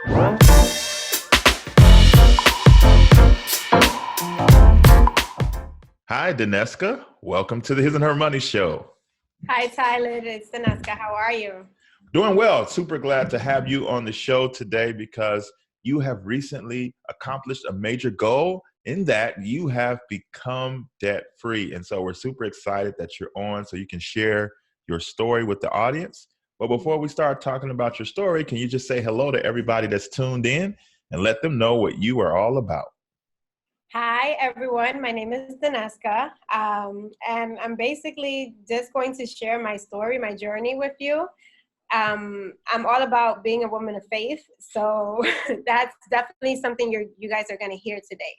Hi, Danesca. Welcome to the His and Her Money Show. Hi, Tyler. It's Danesca. How are you? Doing well. Super glad to have you on the show today because you have recently accomplished a major goal in that you have become debt-free. And so we're super excited that you're on so you can share your story with the audience. But before we start talking about your story, can you just say hello to everybody that's tuned in and let them know what you are all about? Hi, everyone. My name is Danesca, and I'm basically just going to share my story, my journey with you. I'm all about being a woman of faith, so that's definitely something you guys are going to hear today.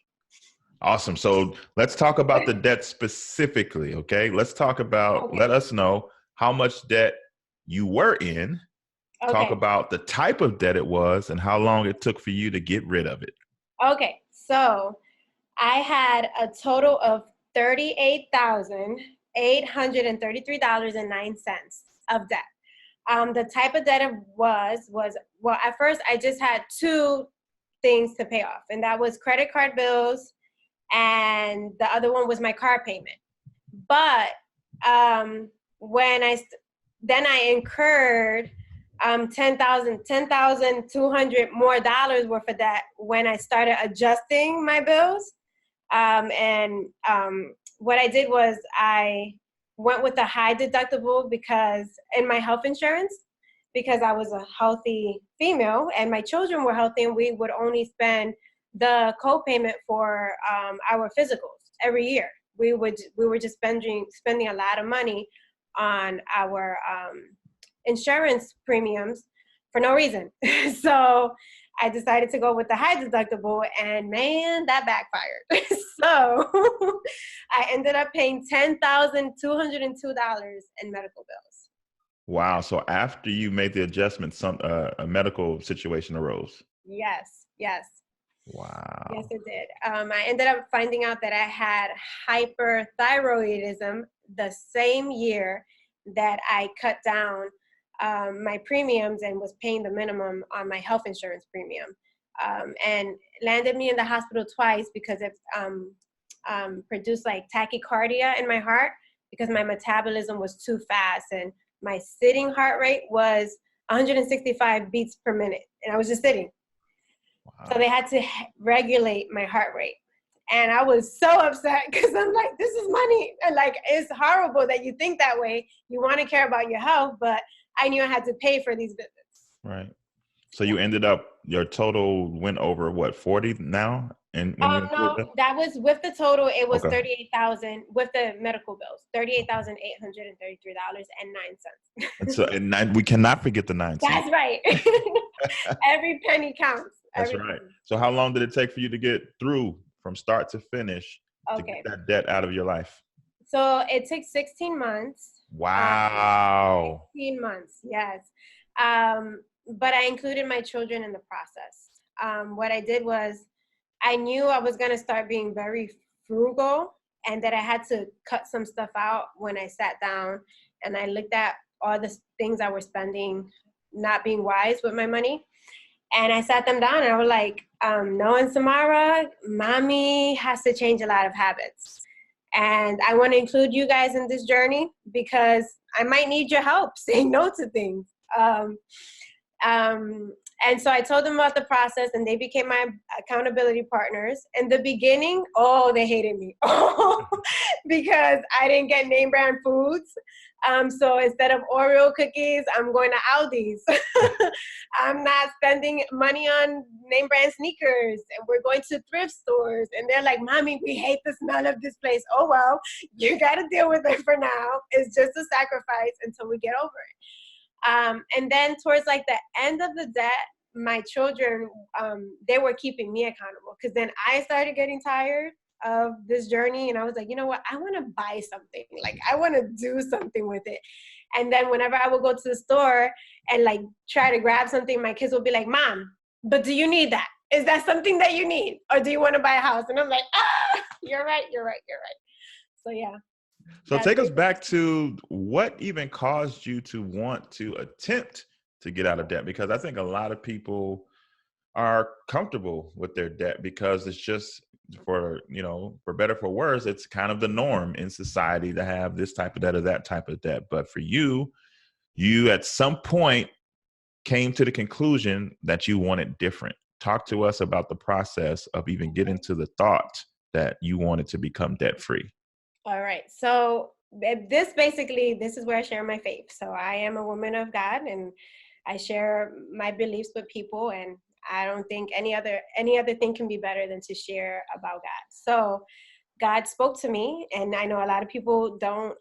Awesome. So let's talk about the debt specifically, okay? Let's talk about, let us know how much debt you were in, talk about the type of debt it was, and how long it took for you to get rid of it. Okay, so I had a total of $38,833.09 of debt. The type of debt it was, well, at first I just had two things to pay off, and that was credit card bills, and the other one was my car payment. But when I incurred $10,200 more dollars worth of debt when I started adjusting my bills. What I did was I went with a high deductible because in my health insurance, because I was a healthy female and my children were healthy, and we would only spend the co-payment for our physicals every year. We were just spending a lot of money on our insurance premiums for no reason. So I decided to go with the high deductible, and man, that backfired. So I ended up paying $10,202 in medical bills. Wow. So after you made the adjustment, a medical situation arose. Yes. Wow. Yes, it did. I ended up finding out that I had hyperthyroidism the same year that I cut down my premiums and was paying the minimum on my health insurance premium, and landed me in the hospital twice because it produced like tachycardia in my heart because my metabolism was too fast, and my sitting heart rate was 165 beats per minute, and I was just sitting. Wow. So they had to regulate my heart rate. And I was so upset because I'm like, this is money. And like, it's horrible that you think that way. You want to care about your health, but I knew I had to pay for these visits. Right. So you ended up, your total went over what, 40 now? And when no, that was with the total. It was $38,000 with the medical bills, $38,833.09. And we cannot forget the 9 cents. That's right. Every penny counts. That's right. So how long did it take for you to get through from start to finish to get that debt out of your life? So it took 16 months. Wow. 16 months, yes. But I included my children in the process. What I did was I knew I was going to start being very frugal and that I had to cut some stuff out when I sat down and I looked at all the things I was spending, not being wise with my money. And I sat them down and I was like, Noah and Samara, mommy has to change a lot of habits. And I want to include you guys in this journey because I might need your help saying no to things. And so I told them about the process and they became my accountability partners. In the beginning, they hated me because I didn't get name brand foods. So instead of Oreo cookies, I'm going to Aldi's. I'm not spending money on name brand sneakers, and we're going to thrift stores. And they're like, Mommy, we hate the smell of this place. Oh, well, you got to deal with it for now. It's just a sacrifice until we get over it. And then towards like the end of the debt, my children, they were keeping me accountable because then I started getting tired of this journey. And I was like, you know what? I want to buy something. Like, I want to do something with it. And then whenever I would go to the store and like try to grab something, my kids would be like, Mom, but do you need that? Is that something that you need? Or do you want to buy a house? And I'm like, you're right. So, yeah. So take us back to what even caused you to want to attempt to get out of debt? Because I think a lot of people are comfortable with their debt because it's just for, for better, for worse, it's kind of the norm in society to have this type of debt or that type of debt. But for you at some point came to the conclusion that you wanted different. Talk to us about the process of even getting to the thought that you wanted to become debt free. All right. So this is where I share my faith. So I am a woman of God, and I share my beliefs with people, and I don't think any other thing can be better than to share about God. So God spoke to me, and I know a lot of people don't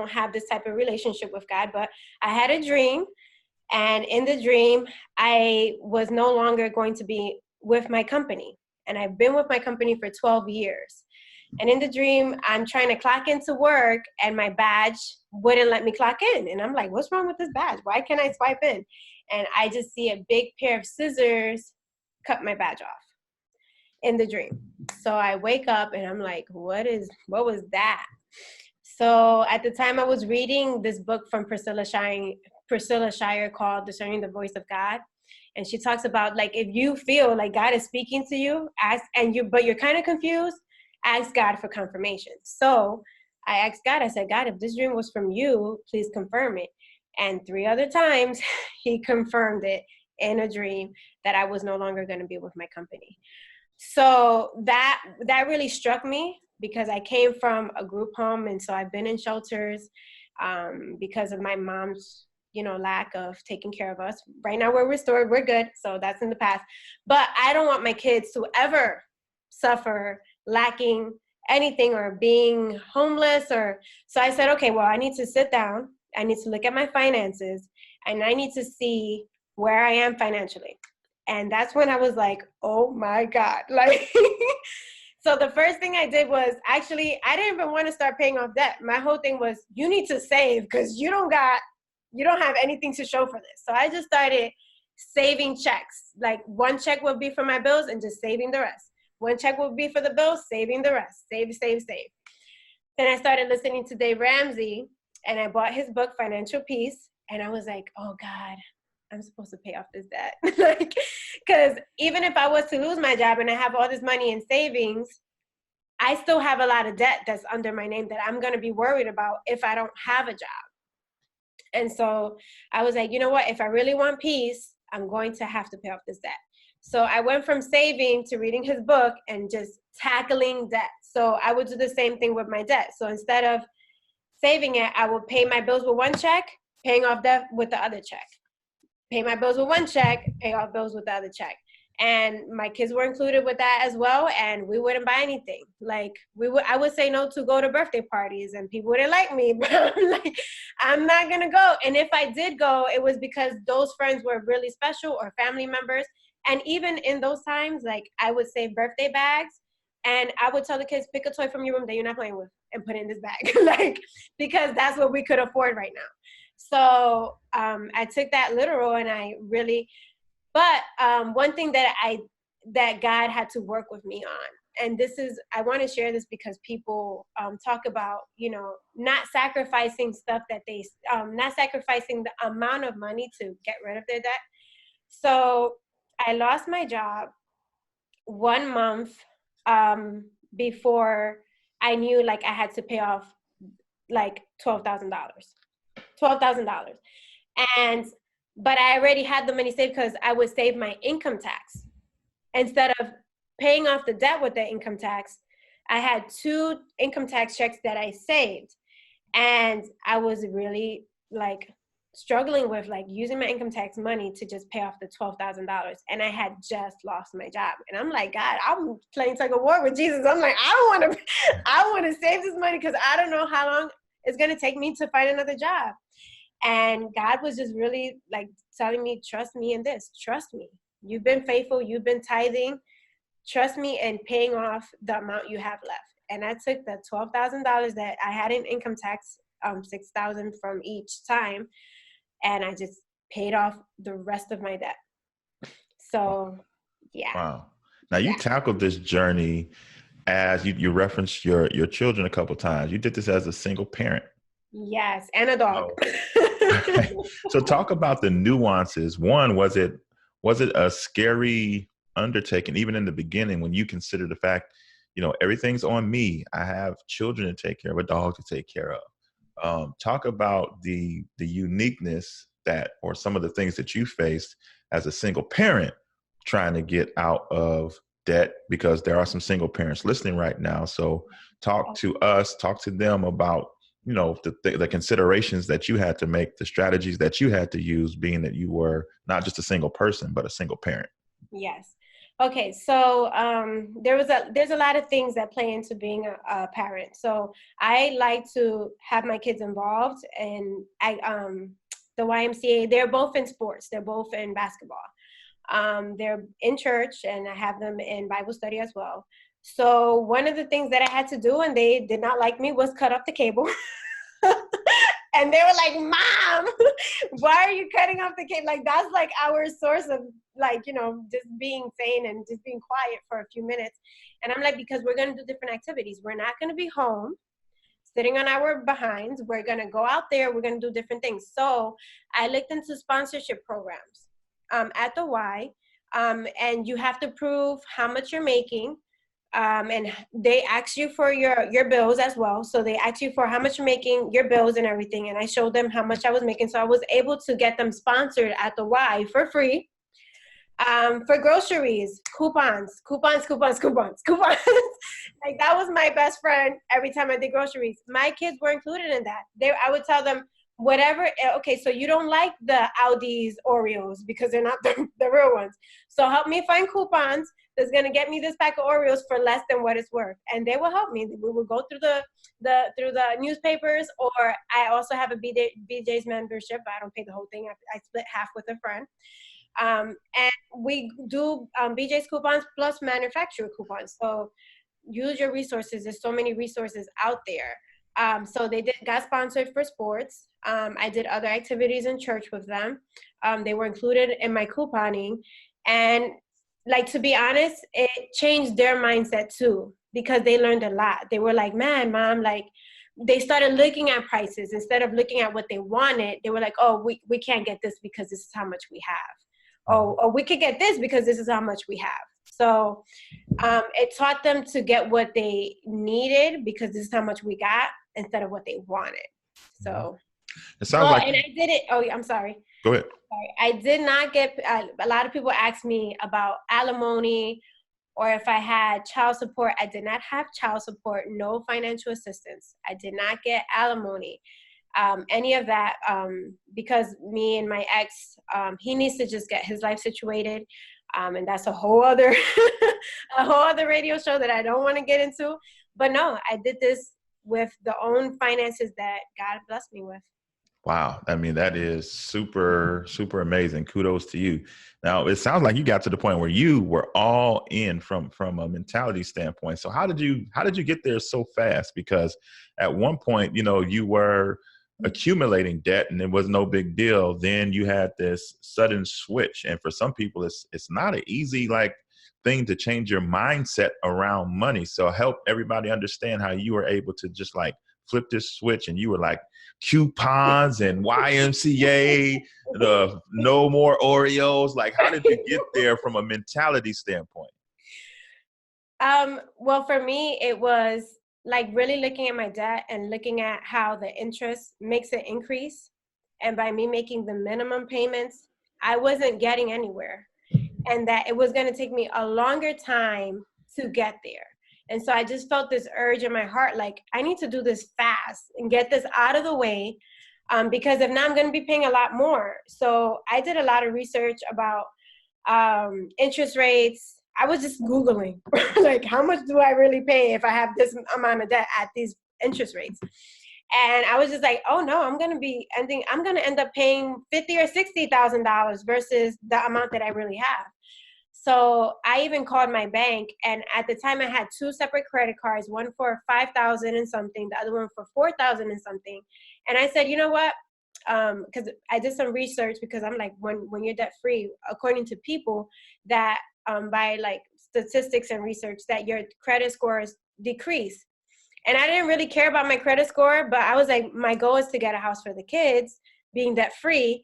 have this type of relationship with God, but I had a dream, and in the dream, I was no longer going to be with my company, and I've been with my company for 12 years. And in the dream, I'm trying to clock into work, and my badge wouldn't let me clock in. And I'm like, what's wrong with this badge? Why can't I swipe in? And I just see a big pair of scissors cut my badge off in the dream. So I wake up and I'm like, what was that? So at the time I was reading this book from Priscilla Shirer called Discerning the Voice of God. And she talks about, like, if you feel like God is speaking to you, but you're kind of confused, ask God for confirmation. So I asked God, I said, God, if this dream was from you, please confirm it. And 3 other times he confirmed it in a dream that I was no longer going to be with my company. So that really struck me, because I came from a group home. And so I've been in shelters because of my mom's, lack of taking care of us. Right now we're restored. We're good. So that's in the past. But I don't want my kids to ever suffer lacking anything or being homeless. So I said, okay, well, I need to sit down. I need to look at my finances, and I need to see where I am financially. And that's when I was like, oh my God. Like, so the first thing I did was, actually, I didn't even want to start paying off debt. My whole thing was, you need to save, because you don't have anything to show for this. So I just started saving checks. Like, one check would be for my bills and just saving the rest. One check would be for the bills, saving the rest. Save. Then I started listening to Dave Ramsey, and I bought his book, Financial Peace. And I was like, oh God, I'm supposed to pay off this debt. Like, because even if I was to lose my job and I have all this money in savings, I still have a lot of debt that's under my name that I'm going to be worried about if I don't have a job. And so I was like, you know what? If I really want peace, I'm going to have to pay off this debt. So I went from saving to reading his book and just tackling debt. So I would do the same thing with my debt. So instead of saving it, I would pay my bills with one check, paying off debt with the other check. Pay my bills with one check, pay off bills with the other check. And my kids were included with that as well. And we wouldn't buy anything. Like, I would say no to go to birthday parties, and people wouldn't like me. But I'm like, I'm not going to go. And if I did go, it was because those friends were really special, or family members. And even in those times, like, I would save birthday bags, and I would tell the kids, pick a toy from your room that you're not playing with and put it in this bag. Like, because that's what we could afford right now. So I took that literal, and one thing that God had to work with me on, and I want to share this because people talk about, not sacrificing stuff not sacrificing the amount of money to get rid of their debt. So I lost my job 1 month before I knew, like, I had to pay off like $12,000. But I already had the money saved, because I would save my income tax. Instead of paying off the debt with the income tax, I had 2 income tax checks that I saved. And I was really, like, struggling with, like, using my income tax money to just pay off the $12,000. And I had just lost my job. And I'm like, God, I'm playing tug of war with Jesus. I'm like, I want to save this money, because I don't know how long it's going to take me to find another job. And God was just really, like, telling me, trust me in this. Trust me. You've been faithful. You've been tithing. Trust me and paying off the amount you have left. And I took the $12,000 that I had in income tax, $6,000 from each time, and I just paid off the rest of my debt. So, yeah. Wow. Now, you tackled this journey as you referenced your children a couple of times. You did this as a single parent. Yes, and a dog. So talk about the nuances. One, was it Was it a scary undertaking, even in the beginning, when you consider the fact, everything's on me. I have children to take care of, a dog to take care of. Talk about the uniqueness that, or some of the things that you faced as a single parent trying to get out of debt, because there are some single parents listening right now. So talk to them about, the considerations that you had to make, the strategies that you had to use, being that you were not just a single person, but a single parent. Yes. Okay, so there's a lot of things that play into being a parent. So I like to have my kids involved, and the YMCA. They're both in sports. They're both in basketball. They're in church, and I have them in Bible study as well. So one of the things that I had to do, and they did not like me, was cut off the cable. And they were like, "Mom, why are you cutting off the cable?" Like, that's like our source of, like, just being sane and just being quiet for a few minutes. And I'm like, because we're going to do different activities. We're not going to be home sitting on our behinds. We're going to go out there. We're going to do different things. So I looked into sponsorship programs at the Y, and you have to prove how much you're making. And they ask you for your bills as well. So they ask you for how much you're making, your bills and everything. And I showed them how much I was making. So I was able to get them sponsored at the Y for free. For groceries, coupons. Like, that was my best friend every time I did groceries. My kids were included in that. I would tell them, whatever, okay, so you don't like the Aldi's Oreos because they're not the real ones. So help me find coupons that's going to get me this pack of Oreos for less than what it's worth. And they will help me. We will go through the newspapers, or I also have a BJ's membership. I don't pay the whole thing. I split half with a friend. And we do BJ's coupons plus manufacturer coupons. So use your resources. There's so many resources out there. So they got sponsored for sports. I did other activities in church with them. They were included in my couponing. And, like, to be honest, it changed their mindset too, because they learned a lot. They were like, "Man, Mom," like, they started looking at prices instead of looking at what they wanted. They were like, "Oh, we can't get this because this is how much we have. Oh, we could get this because this is how much we have." So it taught them to get what they needed because this is how much we got, instead of what they wanted. So it sounds like, and I did it. Oh, I'm sorry. Go ahead. Sorry. I did not get, a lot of people ask me about alimony, or if I had child support. I did not have child support, no financial assistance. I did not get alimony, any of that, because me and my ex, he needs to just get his life situated. And that's a whole other, a whole other radio show that I don't want to get into. But no, I did this with the own finances that God blessed me with. Wow. I mean, that is super, super amazing. Kudos to you. Now, it sounds like you got to the point where you were all in from a mentality standpoint. So how did you get there so fast? Because at one point, you were accumulating debt and it was no big deal. Then you had this sudden switch. And for some people, it's not an easy, like, thing to change your mindset around money. So help everybody understand how you were able to just, like, flip this switch, and you were like, coupons and YMCA, the no more Oreos. Like, how did you get there from a mentality standpoint? Well, for me, it was like really looking at my debt and looking at how the interest makes it increase. And by me making the minimum payments, I wasn't getting anywhere, and that it was going to take me a longer time to get there. And so I just felt this urge in my heart, like, I need to do this fast and get this out of the way, because if not, I'm going to be paying a lot more. So I did a lot of research about interest rates. I was just Googling, like, how much do I really pay if I have this amount of debt at these interest rates? And I was just like, oh no, I'm going to end up paying $50,000 or $60,000 versus the amount that I really have. So I even called my bank, and at the time I had two separate credit cards, one for $5,000 and something, the other one for $4,000 and something. And I said, you know what? Because I did some research, because I'm like, when you're debt free, according to people that by like statistics and research, that your credit scores decrease. And I didn't really care about my credit score, but I was like, my goal is to get a house for the kids, being debt free.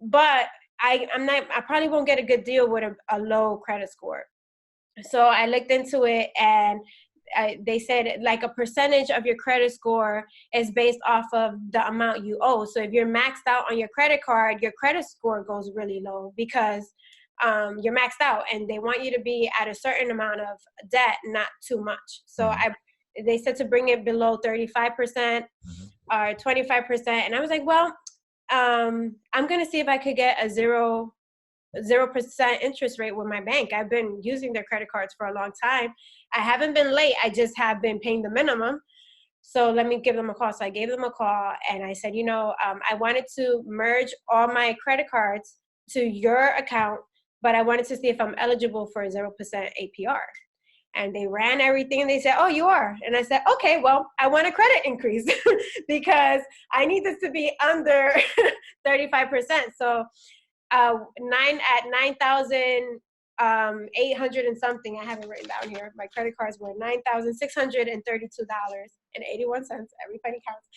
But I probably won't get a good deal with a low credit score. So I looked into it, and they said like a percentage of your credit score is based off of the amount you owe. So if you're maxed out on your credit card, your credit score goes really low because you're maxed out, and they want you to be at a certain amount of debt, not too much. So they said to bring it below 35% or 25%. And I was like, well, I'm going to see if I could get a 0% interest rate with my bank. I've been using their credit cards for a long time. I haven't been late. I just have been paying the minimum. So let me give them a call. So I gave them a call, and I said, I wanted to merge all my credit cards to your account, but I wanted to see if I'm eligible for a 0% APR. And they ran everything, and they said, oh, you are. And I said, okay, well, I want a credit increase because I need this to be under 35%. So at 9,800 and something, I have it written down here. My credit cards were $9,632.81. Every penny counts.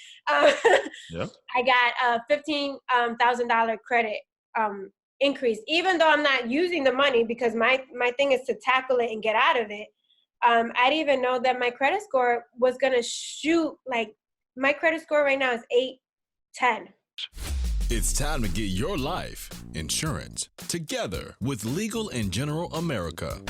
Yep. I got a $15,000 credit increase, even though I'm not using the money, because my thing is to tackle it and get out of it. I didn't even know that my credit score was gonna shoot. Like, my credit score right now is 810. It's time to get your life insurance together with Legal & General America.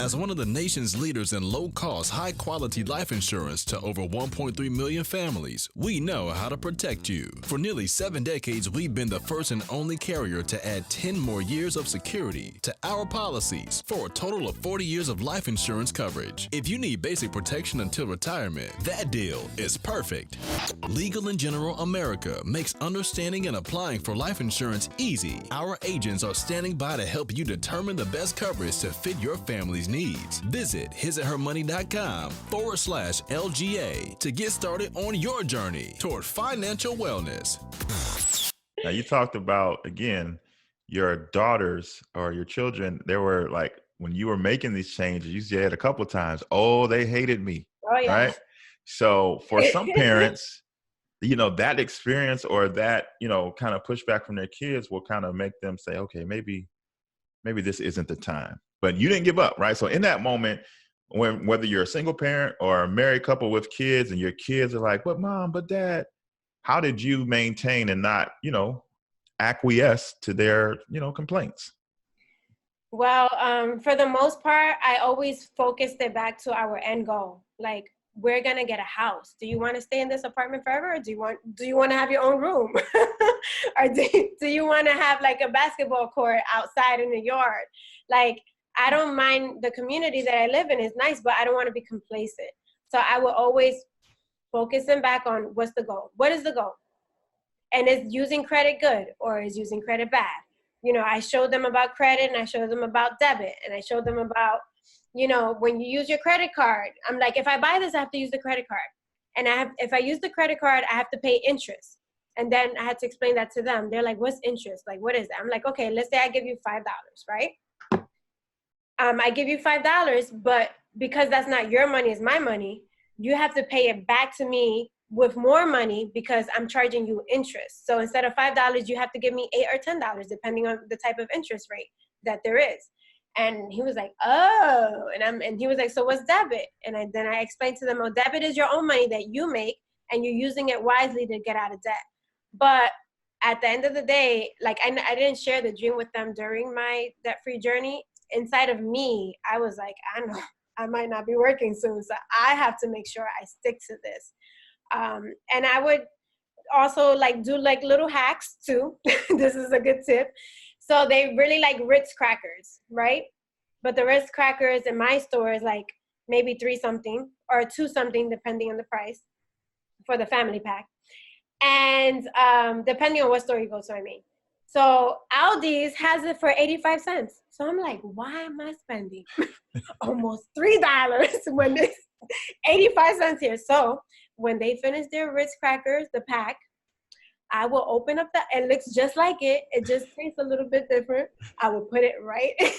As one of the nation's leaders in low-cost, high-quality life insurance to over 1.3 million families, we know how to protect you. For nearly 7 decades, we've been the first and only carrier to add 10 more years of security to our policies for a total of 40 years of life insurance coverage. If you need basic protection until retirement, that deal is perfect. Legal & General America makes understanding and applying for life insurance easy. Our agents are standing by to help you determine the best coverage to fit your family's needs. Visit hisandhermoney.com/LGA to get started on your journey toward financial wellness. Now, you talked about, again, your daughters or your children. They were like, when you were making these changes, you said a couple of times, oh, they hated me. Oh, yeah. Right? So for some parents, that experience or that, kind of pushback from their kids will kind of make them say, okay, maybe this isn't the time. But you didn't give up, right? So in that moment, whether you're a single parent or a married couple with kids, and your kids are like, but mom, but dad, how did you maintain and not, acquiesce to their, complaints? Well, for the most part, I always focused it back to our end goal. Like, we're gonna get a house. Do you want to stay in this apartment forever, or do you want to have your own room? Or do you want to have like a basketball court outside in the yard? Like, I don't mind the community that I live in is nice, but I don't want to be complacent. So I will always focus them back on what's the goal? What is the goal? And is using credit good, or is using credit bad? I showed them about credit, and I showed them about debit, and I showed them about, when you use your credit card, I'm like, if I buy this, I have to use the credit card. And if I use the credit card, I have to pay interest. And then I had to explain that to them. They're like, what's interest? Like, what is that? I'm like, okay, let's say I give you $5, right? I give you $5, but because that's not your money, it's my money, you have to pay it back to me with more money because I'm charging you interest. So instead of $5, you have to give me $8 or $10, depending on the type of interest rate that there is. And he was like, oh, and he was like, so what's debit? And then I explained to them, oh, debit is your own money that you make, and you're using it wisely to get out of debt. But at the end of the day, like, I didn't share the dream with them during my debt-free journey. Inside of me, I was like, I know I might not be working soon, so I have to make sure I stick to this. And I would also do little hacks too. This is a good tip. So they really like Ritz crackers, right? But the Ritz crackers in my store is like maybe 3 something or 2 something, depending on the price for the family pack. And depending on what store you go to, I mean. So Aldi's has it for 85 cents. So I'm like, why am I spending almost $3 when it's 85 cents here? So when they finish their Ritz crackers, the pack, I will open up it looks just like it. It just tastes a little bit different. I will put it right in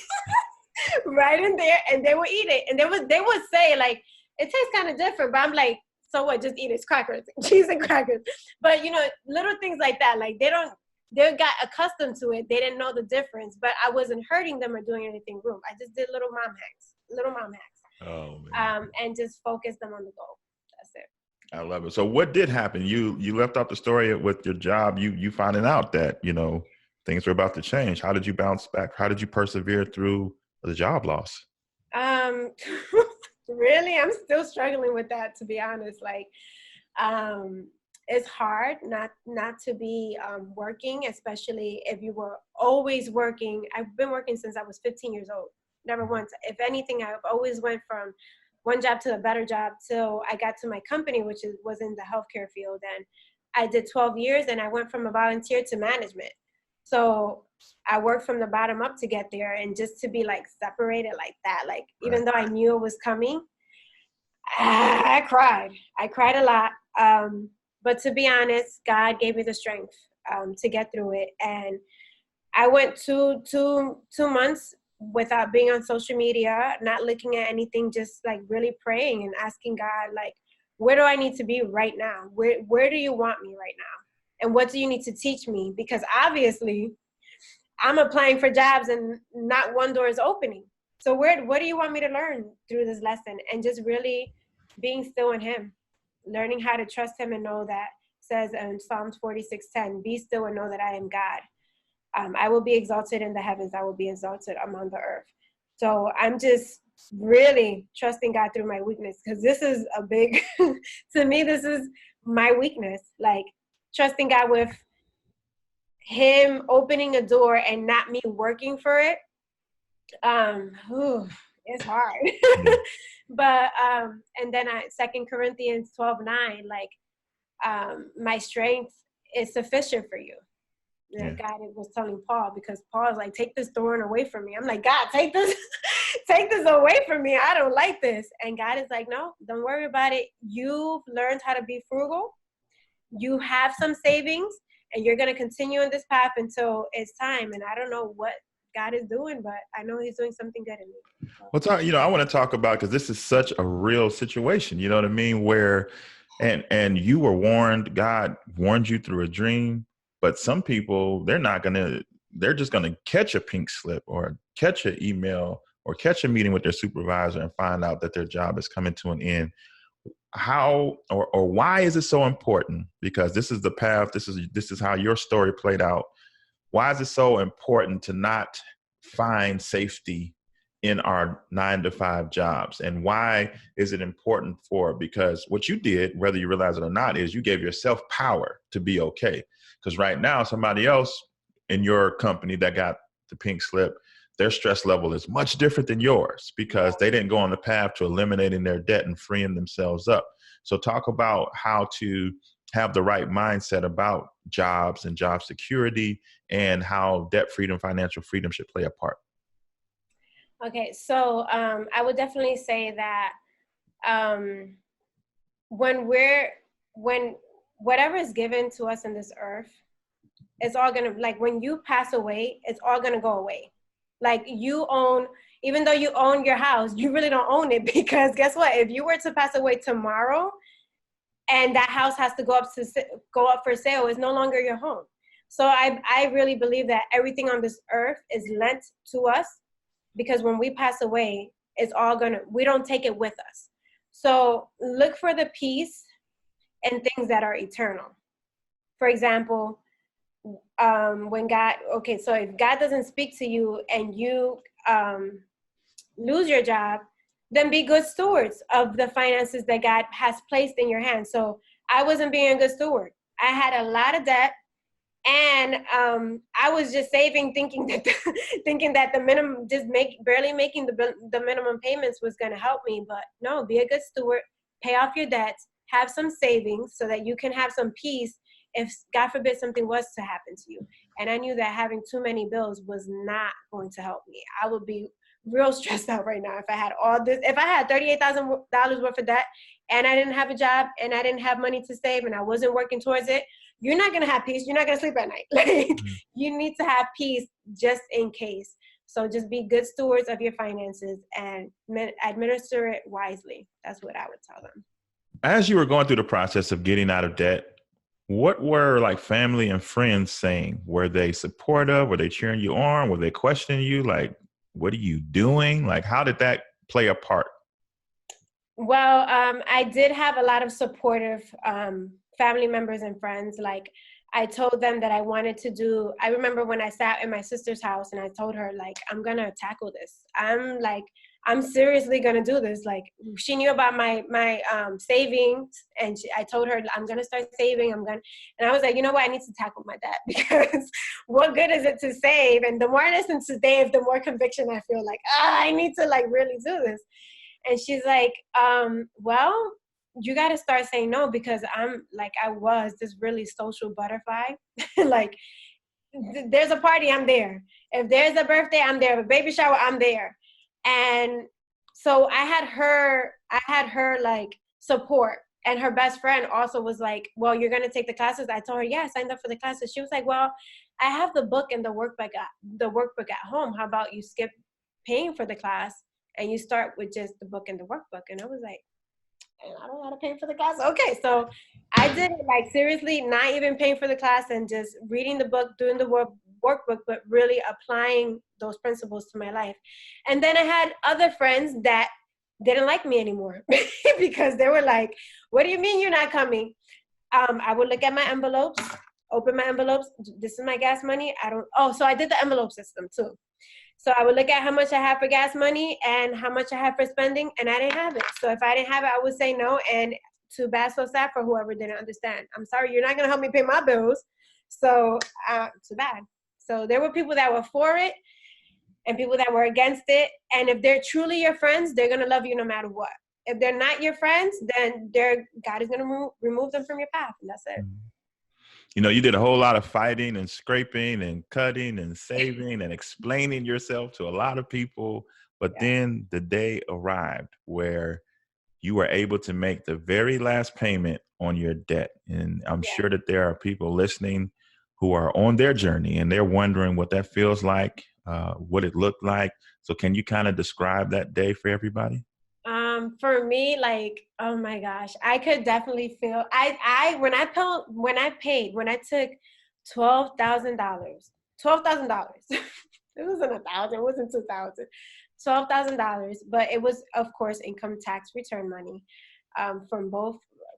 there, and they will eat it. And they would say, like, it tastes kind of different, but I'm like, so what? Just eat it. It's crackers, cheese and crackers. But little things like that. Like, they don't they got accustomed to it. They didn't know the difference, but I wasn't hurting them or doing anything wrong. I just did little mom hacks. Oh man. And just focused them on the goal. That's it. I love it. So what did happen? You left off the story with your job, you finding out that, things were about to change. How did you bounce back? How did you persevere through the job loss? Really, I'm still struggling with that, to be honest. Like, it's hard not to be working, especially if you were always working. I've been working since I was 15 years old. Never once. If anything, I've always went from one job to a better job till I got to my company, which was in the healthcare field. And I did 12 years, and I went from a volunteer to management. So I worked from the bottom up to get there, and just to be like separated like that, like even though I knew it was coming, I cried. I cried a lot. But to be honest, God gave me the strength to get through it. And I went two months without being on social media, not looking at anything, just like really praying and asking God, like, where do I need to be right now? Where do you want me right now? And what do you need to teach me? Because obviously I'm applying for jobs and not one door is opening. So what do you want me to learn through this lesson? And just really being still in him, learning how to trust him and know that says in Psalms 46:10, be still and know that I am God. I will be exalted in the heavens. I will be exalted among the earth. So I'm just really trusting God through my weakness, because this is a big, to me, this is my weakness. Like trusting God with him opening a door and not me working for it. It's hard. But, and then 2 Corinthians 12:9, like, my strength is sufficient for you. Yeah. God was telling Paul, because Paul's like, take this thorn away from me. I'm like, God, take this away from me. I don't like this. And God is like, no, don't worry about it. You've learned how to be frugal. You have some savings, and you're going to continue on this path until it's time. And I don't know what God is doing, but I know he's doing something good in me. Well, I want to talk about, because this is such a real situation, you know what I mean? Where, and you were warned, God warned you through a dream. But some people, they're just going to catch a pink slip or catch an email or catch a meeting with their supervisor and find out that their job is coming to an end. How or why is it so important? Because this is the path. This is how your story played out. Why is it so important to not find safety in our 9-to-5 jobs? And why is it important because what you did, whether you realize it or not, is you gave yourself power to be okay. Because right now, somebody else in your company that got the pink slip, their stress level is much different than yours, because they didn't go on the path to eliminating their debt and freeing themselves up. So talk about how to have the right mindset about jobs and job security, and how debt freedom, financial freedom should play a part. Okay, so I would definitely say that when whatever is given to us in this earth, it's all gonna, like when you pass away, it's all gonna go away. Like even though you own your house, you really don't own it, because guess what? If you were to pass away tomorrow and that house has to go up for sale, it's no longer your home. So I really believe that everything on this earth is lent to us, because when we pass away, we don't take it with us. So look for the peace and things that are eternal. For example, so if God doesn't speak to you and you lose your job, then be good stewards of the finances that God has placed in your hands. So I wasn't being a good steward. I had a lot of debt, and I was just saving, thinking that the minimum, barely making the minimum payments was going to help me. But no, be a good steward, pay off your debts, have some savings so that you can have some peace if, God forbid, something was to happen to you. And I knew that having too many bills was not going to help me. I would be real stressed out right now if I had all this. If I had $38,000 worth of debt and I didn't have a job and I didn't have money to save and I wasn't working towards it, you're not going to have peace. You're not going to sleep at night. Like, you need to have peace just in case. So just be good stewards of your finances and administer it wisely. That's what I would tell them. As you were going through the process of getting out of debt, What were like family and friends saying? Were they supportive? Were they cheering you on? Were they questioning you? Like, what are you doing? Like, how did that play a part? Well, I did have a lot of supportive family members and friends. Like, I told them that I wanted to do, I remember when I sat in my sister's house and I told her, like, I'm going to tackle this. I'm seriously going to do this. Like, she knew about my savings, and I told her, I'm going to start saving. And I was like, you know what? I need to tackle my debt, because what good is it to save? And the more I listen to Dave, the more conviction I feel like, I need to like really do this. And she's like, well, you got to start saying no, because I was this really social butterfly. Like, there's a party, I'm there. If there's a birthday, I'm there. If a baby shower, I'm there. And so I had her like support. And her best friend also was like, well, you're going to take the classes. I told her, yeah, I signed up for the classes. She was like, well, I have the book and the workbook at home. How about you skip paying for the class and you start with just the book and the workbook? And I was like, I don't know how to pay for the class. Okay, so I did it, like, seriously, not even paying for the class and just reading the book, doing the workbook, but really applying those principles to my life. And then I had other friends that didn't like me anymore because they were like, what do you mean you're not coming? I would look at my envelopes, open my envelopes. This is my gas money. So I did the envelope system too. So I would look at how much I have for gas money and how much I have for spending, and I didn't have it. So if I didn't have it, I would say no. And too bad, so sad for whoever didn't understand. I'm sorry, you're not going to help me pay my bills. So too bad. So there were people that were for it and people that were against it. And if they're truly your friends, they're going to love you no matter what. If they're not your friends, then God is going to remove them from your path. And that's it. You know, you did a whole lot of fighting and scraping and cutting and saving and explaining yourself to a lot of people. But then the day arrived where you were able to make the very last payment on your debt. And I'm sure that there are people listening who are on their journey and they're wondering what that feels like, what it looked like. So can you kind of describe that day for everybody? For me, like, oh my gosh, I could definitely feel, when I took $12,000, it wasn't 1,000, it wasn't 2,000, $12,000, but it was, of course, income tax return money, from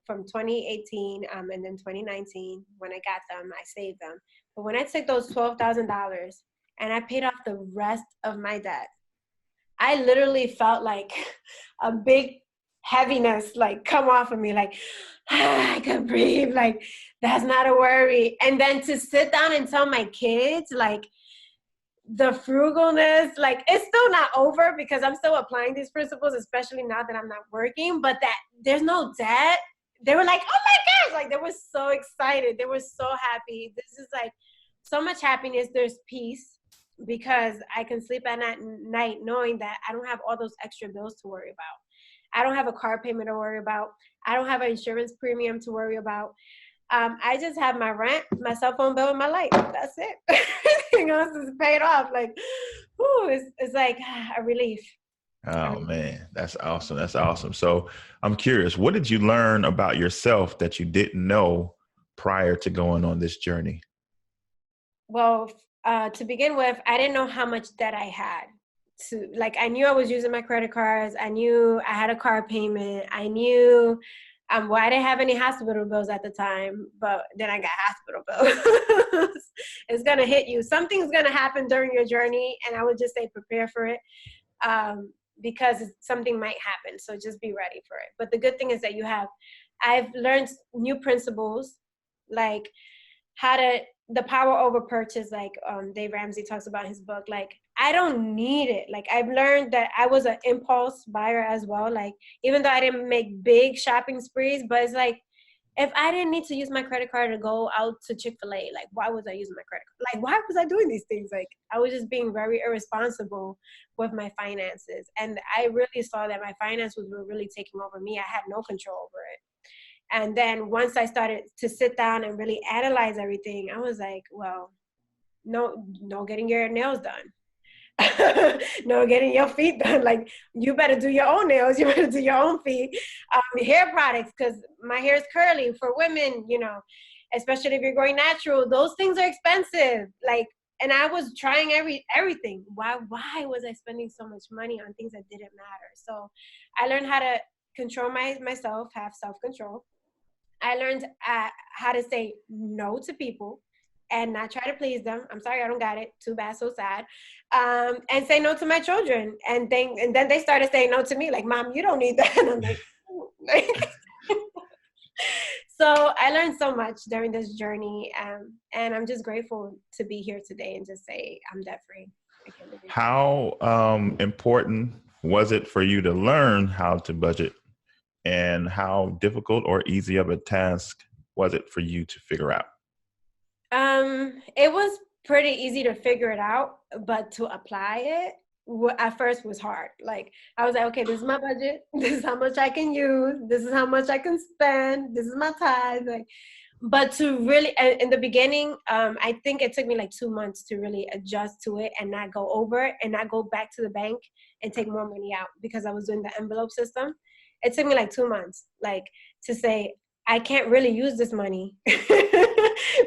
2018, and then 2019. When I got them, I saved them. But when I took those $12,000 and I paid off the rest of my debt, I literally felt like a big heaviness like come off of me, like, I could breathe, like, that's not a worry. And then to sit down and tell my kids, like, the frugalness, like, it's still not over because I'm still applying these principles, especially now that I'm not working, but that there's no debt. They were like, oh my gosh, like, they were so excited. They were so happy. This is like so much happiness. There's peace, because I can sleep at night knowing that I don't have all those extra bills to worry about. I don't have a car payment to worry about. I don't have an insurance premium to worry about. I just have my rent, my cell phone bill, and my light. That's it. Everything else is paid off. Like, whew, it's like a relief. Oh man, that's awesome. That's awesome. So I'm curious, what did you learn about yourself that you didn't know prior to going on this journey? Well, to begin with, I didn't know how much debt I had. I knew I was using my credit cards. I knew I had a car payment. I knew, well, I didn't have any hospital bills at the time, but then I got hospital bills. It's going to hit you. Something's going to happen during your journey, and I would just say prepare for it, because something might happen. So just be ready for it. But the good thing is that I've learned new principles, like the power over purchase, like Dave Ramsey talks about in his book. Like, I don't need it. Like, I've learned that I was an impulse buyer as well. Like, even though I didn't make big shopping sprees, but it's like, if I didn't need to use my credit card to go out to Chick-fil-A, like, why was I using my credit card? Like, why was I doing these things? Like, I was just being very irresponsible with my finances. And I really saw that my finances were really taking over me. I had no control over it. And then once I started to sit down and really analyze everything, I was like, well, no getting your nails done. No getting your feet done. Like, you better do your own nails. You better do your own feet. Hair products, because my hair is curly for women, especially if you're going natural. Those things are expensive. Like, and I was trying everything. Why was I spending so much money on things that didn't matter? So I learned how to control myself, have self-control. I learned how to say no to people and not try to please them. I'm sorry, I don't got it. Too bad, so sad. And say no to my children. And then they started saying no to me, like, Mom, you don't need that. And I'm like, so I learned so much during this journey. And I'm just grateful to be here today and just say I'm debt free. How important was it for you to learn how to budget? And how difficult or easy of a task was it for you to figure out? It was pretty easy to figure it out, but to apply it at first was hard. Like, I was like, okay, this is my budget. This is how much I can use. This is how much I can spend. This is my tithe. Like, but to really, in the beginning, I think it took me like 2 months to really adjust to it and not go over it and not go back to the bank and take more money out because I was doing the envelope system. It took me like 2 months, like, to say, I can't really use this money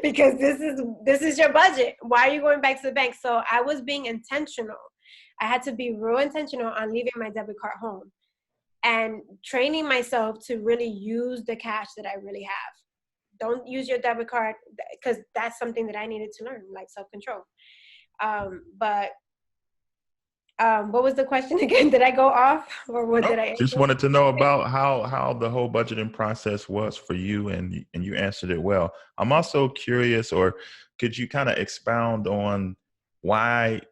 because this is your budget. Why are you going back to the bank? So I was being intentional. I had to be real intentional on leaving my debit card home and training myself to really use the cash that I really have. Don't use your debit card, because that's something that I needed to learn, like self-control. What was the question again? Did I go off, or what did I answer? Just wanted to know about how the whole budgeting process was for you, and you answered it well. I'm also curious, or could you kind of expound on why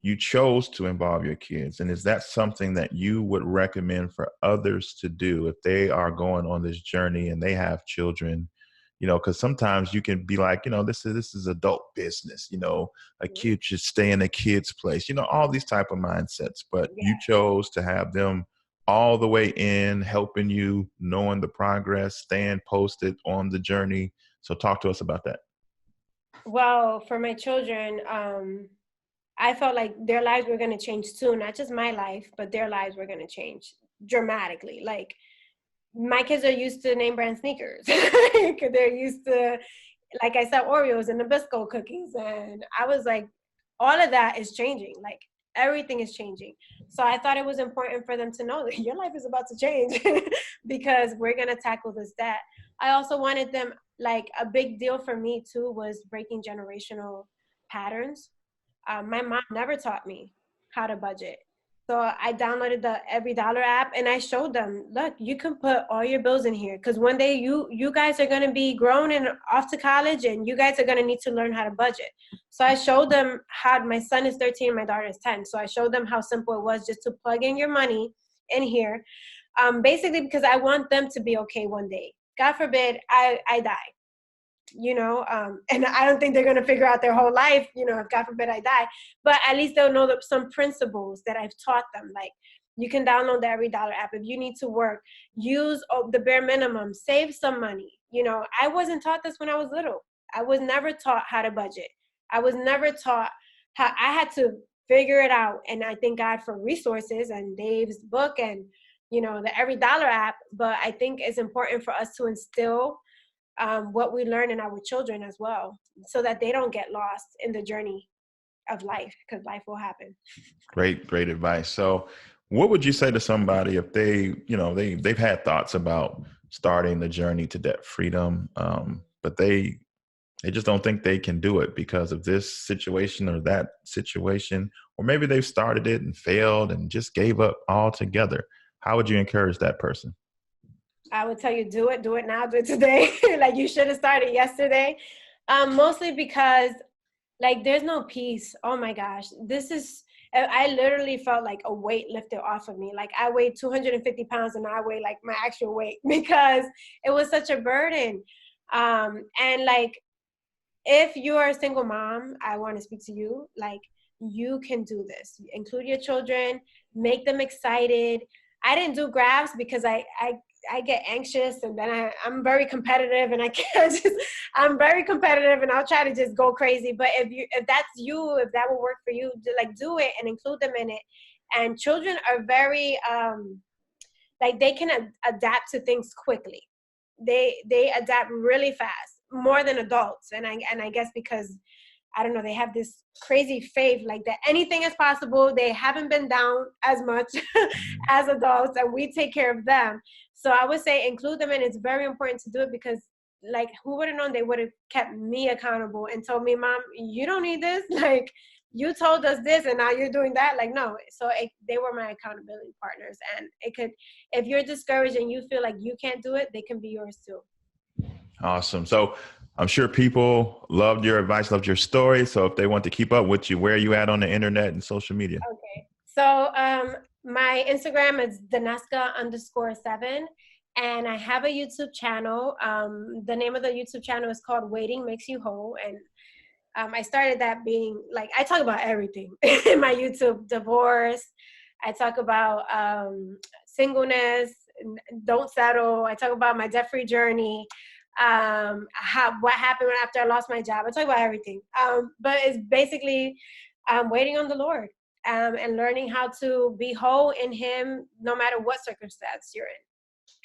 you chose to involve your kids? And is that something that you would recommend for others to do if they are going on this journey and they have children? You know, because sometimes you can be like, this is adult business, a kid should stay in a kid's place, all these type of mindsets. But you chose to have them all the way in, helping you, knowing the progress, staying posted on the journey. So talk to us about that. Well, for my children, I felt like their lives were going to change too, not just my life, but their lives were going to change dramatically. Like, my kids are used to name brand sneakers. They're used to, like I said, Oreos and Nabisco cookies. And I was like, all of that is changing. Like, everything is changing. So I thought it was important for them to know that your life is about to change because we're going to tackle this debt. I also wanted them, like, a big deal for me too was breaking generational patterns. My mom never taught me how to budget. So I downloaded the Every Dollar app and I showed them, look, you can put all your bills in here. Because one day you guys are going to be grown and off to college and you guys are going to need to learn how to budget. So I showed them how, my son is 13, my daughter is 10. So I showed them how simple it was just to plug in your money in here. Basically because I want them to be okay one day. God forbid I die. And I don't think they're going to figure out their whole life, if God forbid I die, but at least they'll know some principles that I've taught them. Like, you can download the Every Dollar app. If you need to work, use the bare minimum, save some money. I wasn't taught this when I was little. I was never taught how to budget. I was never taught how. I had to figure it out. And I thank God for resources and Dave's book and, the Every Dollar app. But I think it's important for us to instill what we learn in our children as well, so that they don't get lost in the journey of life, because life will happen. Great advice. So what would you say to somebody if they've had thoughts about starting the journey to debt freedom, but they just don't think they can do it because of this situation or that situation, or maybe they've started it and failed and just gave up altogether? How would you encourage that person? I would tell you, do it now, do it today. Like, you should have started yesterday. Mostly because, like, there's no peace. Oh my gosh. I literally felt like a weight lifted off of me. Like, I weighed 250 pounds and now I weigh like my actual weight because it was such a burden. And like, if you are a single mom, I want to speak to you. Like, you can do this. Include your children, make them excited. I didn't do graphs because I get anxious, and then I'm very competitive, and I'm very competitive, and I'll try to just go crazy. But if that's you, if that will work for you, do it and include them in it. And children are very, they can adapt to things quickly. They adapt really fast. more than adults. And I guess because, I don't know, they have this crazy faith, like that anything is possible. They haven't been down as much as adults, and we take care of them. So I would say include them, and it's very important to do it because, like, who would have known they would have kept me accountable and told me, Mom, you don't need this. Like, you told us this and now you're doing that. Like, no. So they were my accountability partners. And it could, if you're discouraged and you feel like you can't do it, they can be yours too. Awesome. So I'm sure people loved your advice, loved your story. So if they want to keep up with you, where are you at on the internet and social media? Okay. So my Instagram is Danesca_7. And I have a YouTube channel. The name of the YouTube channel is called Waiting Makes You Whole. And I started that being like, I talk about everything in my YouTube. Divorce. I talk about singleness, don't settle. I talk about my debt-free journey. What happened after I lost my job. I talk about everything. But it's basically waiting on the Lord and learning how to be whole in Him, no matter what circumstance you're in.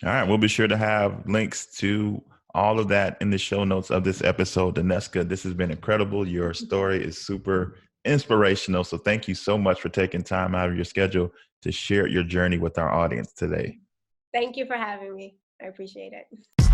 All right. We'll be sure to have links to all of that in the show notes of this episode. Danesca, this has been incredible. Your story is super inspirational. So thank you so much for taking time out of your schedule to share your journey with our audience today. Thank you for having me. I appreciate it.